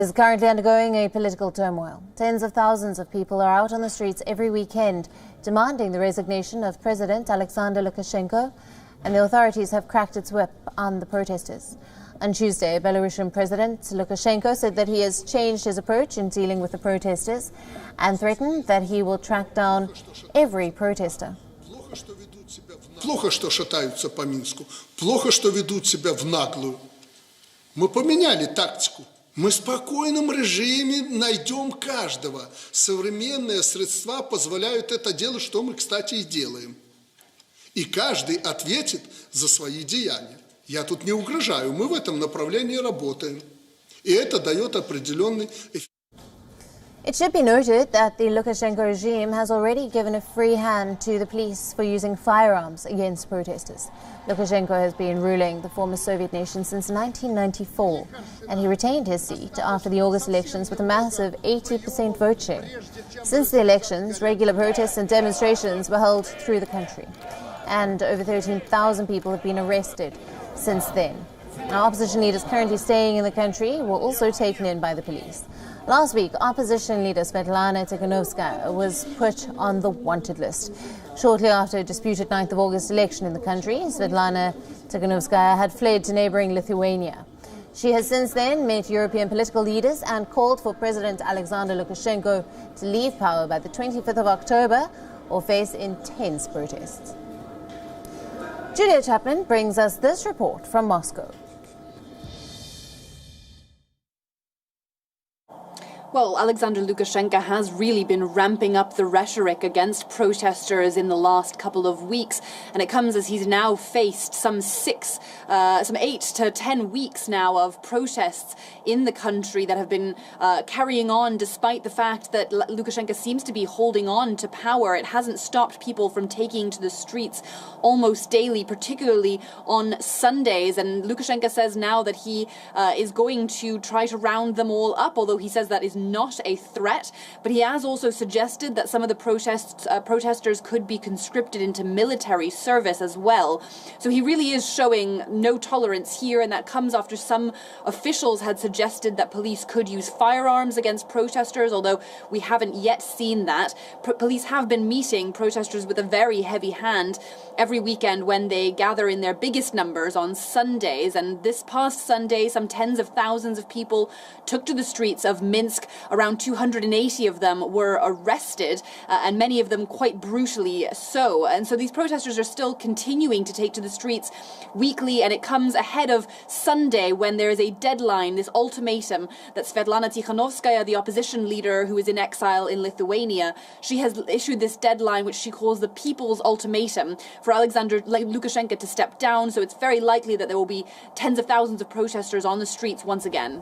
Is currently undergoing a political turmoil. Tens of thousands of people are out on the streets every weekend demanding the resignation of President Alexander Lukashenko, and the authorities have cracked its whip on the protesters. On Tuesday, Belarusian President Lukashenko said that he has changed his approach in dealing with the protesters and threatened that he will track down every protester. Плохо, что шатаются по Минску. Плохо, что ведут себя в наглую. Мы поменяли тактику. Мы в спокойном режиме найдем каждого. Современные средства позволяют это делать, что мы, кстати, и делаем. И каждый ответит за свои деяния. Я тут не угрожаю, мы в этом направлении работаем. И это дает определенный эффект. It should be noted that the Lukashenko regime has already given a free hand to the police for using firearms against protesters. Lukashenko has been ruling the former Soviet nation since 1994, and he retained his seat after the August elections with a massive 80% vote share. Since the elections, regular protests and demonstrations were held through the country, and over 13,000 people have been arrested since then. Now, opposition leaders currently staying in the country were also taken in by the police. Last week, opposition leader Svetlana Tikhanovskaya was put on the wanted list. Shortly after a disputed 9th of August election in the country, Svetlana Tikhanovskaya had fled to neighboring Lithuania. She has since then met European political leaders and called for President Alexander Lukashenko to leave power by the 25th of October or face intense protests. Julia Chapman brings us this report from Moscow. Well, Alexander Lukashenko has really been ramping up the rhetoric against protesters in the last couple of weeks, and it comes as he's now faced some 8 to 10 weeks now of protests in the country that have been carrying on despite the fact that Lukashenko seems to be holding on to power. It hasn't stopped people from taking to the streets almost daily, particularly on Sundays, and Lukashenko says now that he is going to try to round them all up, although he says that is not a threat. But he has also suggested that some of the protesters could be conscripted into military service as well. So he really is showing no tolerance here, and that comes after some officials had suggested that police could use firearms against protesters, although we haven't yet seen that. Police have been meeting protesters with a very heavy hand every weekend when they gather in their biggest numbers on Sundays, and this past Sunday some tens of thousands of people took to the streets of Minsk. Around 280 of them were arrested, and many of them quite brutally so. And so these protesters are still continuing to take to the streets weekly, and it comes ahead of Sunday when there is a deadline, this ultimatum that Svetlana Tikhanovskaya, the opposition leader who is in exile in Lithuania, she has issued this deadline which she calls the People's Ultimatum for Alexander Lukashenko to step down. So it's very likely that there will be tens of thousands of protesters on the streets once again.